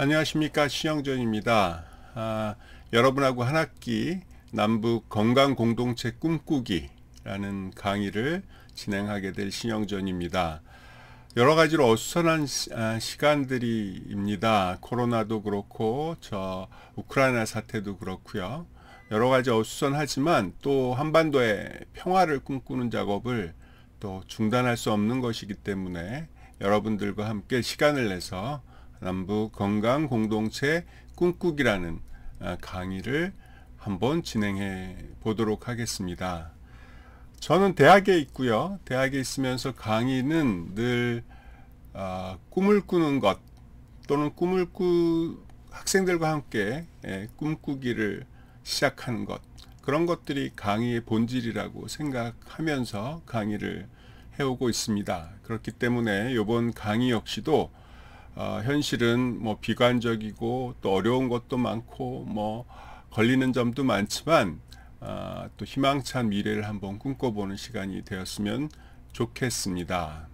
안녕하십니까, 신영전입니다. 여러분하고 한 학기 남북 건강공동체 꿈꾸기라는 강의를 진행하게 될 신영전입니다. 여러 가지로 어수선한 시간들입니다. 코로나도 그렇고 우크라이나 사태도 그렇고요. 여러 가지 어수선하지만 또 한반도의 평화를 꿈꾸는 작업을 또 중단할 수 없는 것이기 때문에 여러분들과 함께 시간을 내서 남북 건강 공동체 꿈꾸기라는 강의를 한번 진행해 보도록 하겠습니다. 저는 대학에 있고요. 대학에 있으면서 강의는 늘 꿈을 꾸는 것 또는 학생들과 함께 꿈꾸기를 시작하는 것, 그런 것들이 강의의 본질이라고 생각하면서 강의를 해오고 있습니다. 그렇기 때문에 이번 강의 역시도 현실은 비관적이고 또 어려운 것도 많고 걸리는 점도 많지만 또 희망찬 미래를 한번 꿈꿔보는 시간이 되었으면 좋겠습니다.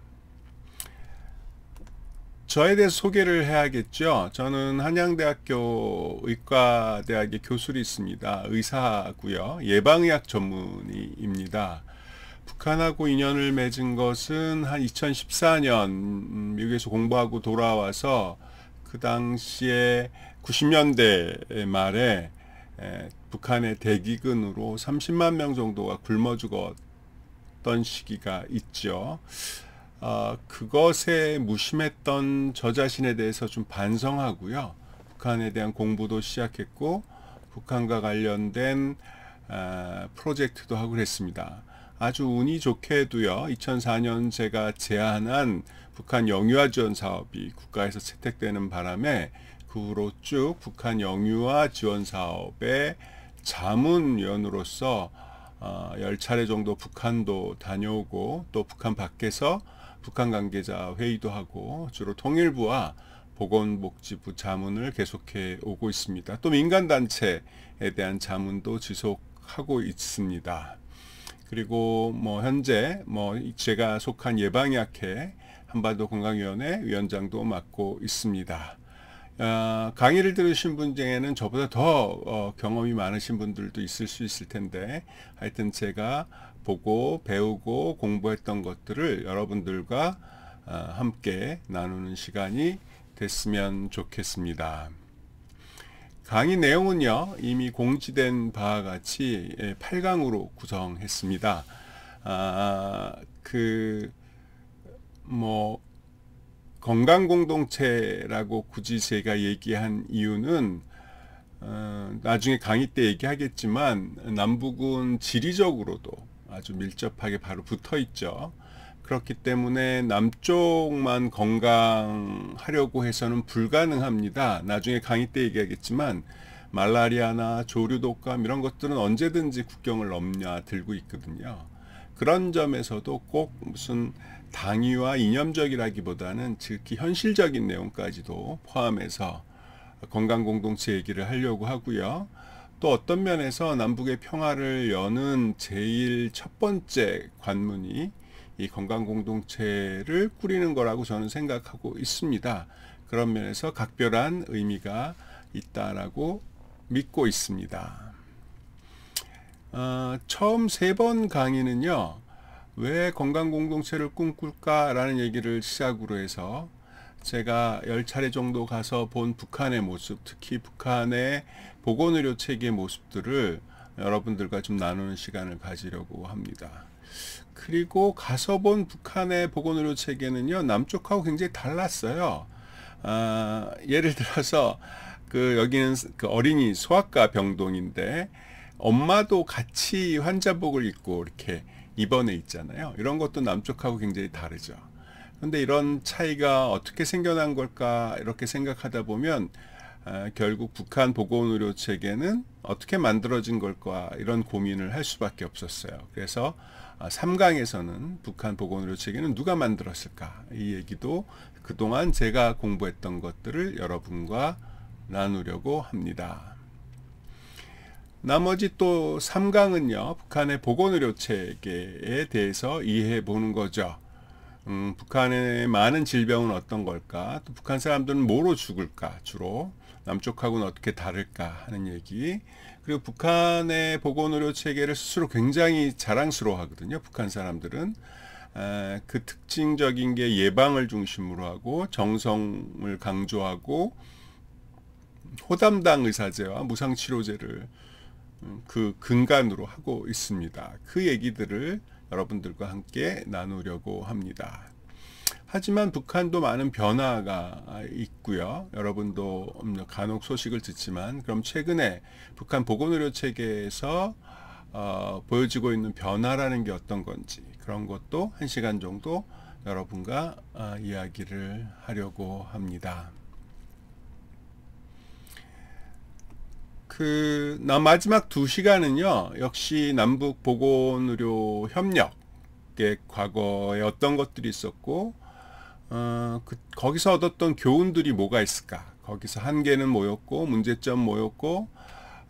저에 대해 소개를 해야겠죠. 저는 한양대학교 의과대학의 교수로 있습니다. 의사고요. 예방의학 전문의입니다. 북한하고 인연을 맺은 것은 한 2014년 미국에서 공부하고 돌아와서 그 당시에 90년대 말에 북한의 대기근으로 30만 명 정도가 굶어 죽었던 시기가 있죠. 그것에 무심했던 저 자신에 대해서 좀 반성하고요. 북한에 대한 공부도 시작했고 북한과 관련된 프로젝트도 하고 그랬습니다. 아주 운이 좋게도요, 2004년 제가 제안한 북한 영유아 지원 사업이 국가에서 채택되는 바람에 그 후로 쭉 북한 영유아 지원 사업의 자문위원으로서 10차례 정도 북한도 다녀오고 또 북한 밖에서 북한 관계자 회의도 하고 주로 통일부와 보건복지부 자문을 계속해 오고 있습니다. 또 민간단체에 대한 자문도 지속하고 있습니다. 그리고 현재 제가 속한 예방의학회 한반도 건강위원회 위원장도 맡고 있습니다. 강의를 들으신 분 중에는 저보다 더 경험이 많으신 분들도 있을 수 있을 텐데, 하여튼 제가 보고 배우고 공부했던 것들을 여러분들과 함께 나누는 시간이 됐으면 좋겠습니다. 강의 내용은요, 이미 공지된 바와 같이 8강으로 구성했습니다. 건강공동체라고 굳이 제가 얘기한 이유는 나중에 강의 때 얘기하겠지만 남북은 지리적으로도 아주 밀접하게 바로 붙어 있죠. 그렇기 때문에 남쪽만 건강하려고 해서는 불가능합니다. 나중에 강의 때 얘기하겠지만 말라리아나 조류독감 이런 것들은 언제든지 국경을 넘나들고 있거든요. 그런 점에서도 꼭 무슨 당위와 이념적이라기보다는 즉히 현실적인 내용까지도 포함해서 건강공동체 얘기를 하려고 하고요. 또 어떤 면에서 남북의 평화를 여는 제일 첫 번째 관문이 이 건강공동체를 꾸리는 거라고 저는 생각하고 있습니다. 그런 면에서 각별한 의미가 있다라고 믿고 있습니다. 처음 3번 강의는요, 왜 건강공동체를 꿈꿀까라는 얘기를 시작으로 해서 제가 10차례 정도 가서 본 북한의 모습, 특히 북한의 보건의료 체계의 모습들을 여러분들과 좀 나누는 시간을 가지려고 합니다. 그리고 가서 본 북한의 보건의료 체계는요, 남쪽하고 굉장히 달랐어요. 예를 들어서 여기는 어린이 소아과 병동인데 엄마도 같이 환자복을 입고 이렇게 입원해 있잖아요. 이런 것도 남쪽하고 굉장히 다르죠. 그런데 이런 차이가 어떻게 생겨난 걸까 이렇게 생각하다 보면 결국 북한 보건의료 체계는 어떻게 만들어진 걸까 이런 고민을 할 수밖에 없었어요. 그래서 3강에서는 북한 보건의료 체계는 누가 만들었을까, 이 얘기도 그동안 제가 공부했던 것들을 여러분과 나누려고 합니다. 나머지 또 3강은요, 북한의 보건의료 체계에 대해서 이해해 보는 거죠. 북한의 많은 질병은 어떤 걸까? 또 북한 사람들은 뭐로 죽을까? 주로 남쪽하고는 어떻게 다를까 하는 얘기. 그리고 북한의 보건의료 체계를 스스로 굉장히 자랑스러워하거든요. 북한 사람들은 그 특징적인 게 예방을 중심으로 하고 정성을 강조하고 호담당 의사제와 무상치료제를 그 근간으로 하고 있습니다. 그 얘기들을 여러분들과 함께 나누려고 합니다. 하지만 북한도 많은 변화가 있고요. 여러분도 간혹 소식을 듣지만 그럼 최근에 북한 보건의료 체계에서 보여지고 있는 변화라는 게 어떤 건지 그런 것도 1시간 정도 여러분과 이야기를 하려고 합니다. 마지막 2시간은요, 역시 남북 보건의료 협력의 과거에 어떤 것들이 있었고, 거기서 얻었던 교훈들이 뭐가 있을까? 거기서 한계는 뭐였고, 문제점 뭐였고,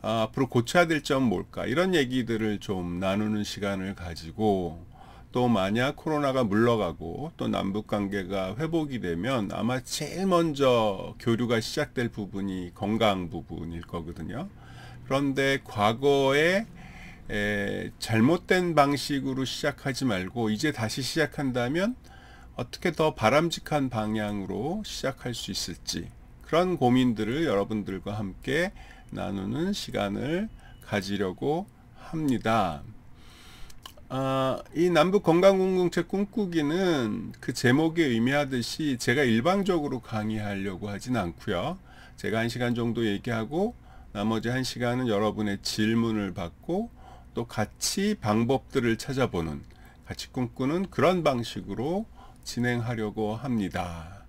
앞으로 고쳐야 될 점 뭘까? 이런 얘기들을 좀 나누는 시간을 가지고, 또 만약 코로나가 물러가고 또 남북 관계가 회복이 되면 아마 제일 먼저 교류가 시작될 부분이 건강 부분일 거거든요. 그런데 과거에 잘못된 방식으로 시작하지 말고 이제 다시 시작한다면 어떻게 더 바람직한 방향으로 시작할 수 있을지 그런 고민들을 여러분들과 함께 나누는 시간을 가지려고 합니다. 이 남북 건강공동체 꿈꾸기는 그 제목에 의미하듯이 제가 일방적으로 강의하려고 하진 않고요. 제가 1시간 정도 얘기하고 나머지 1시간은 여러분의 질문을 받고 또 같이 방법들을 찾아보는, 같이 꿈꾸는 그런 방식으로 진행하려고 합니다.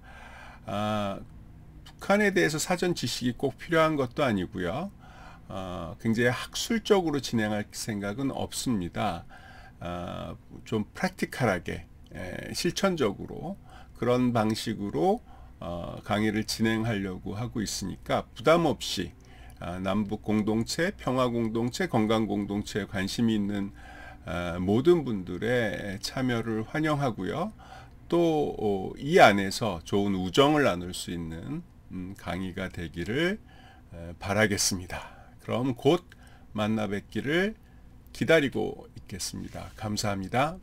북한에 대해서 사전 지식이 꼭 필요한 것도 아니고요. 굉장히 학술적으로 진행할 생각은 없습니다. 좀 프랙티컬하게 실천적으로 그런 방식으로 강의를 진행하려고 하고 있으니까 부담 없이 남북 공동체, 평화 공동체, 건강 공동체에 관심이 있는 모든 분들의 참여를 환영하고요. 또 이 안에서 좋은 우정을 나눌 수 있는 강의가 되기를 바라겠습니다. 그럼 곧 만나 뵙기를 기다리고 있겠습니다. 감사합니다.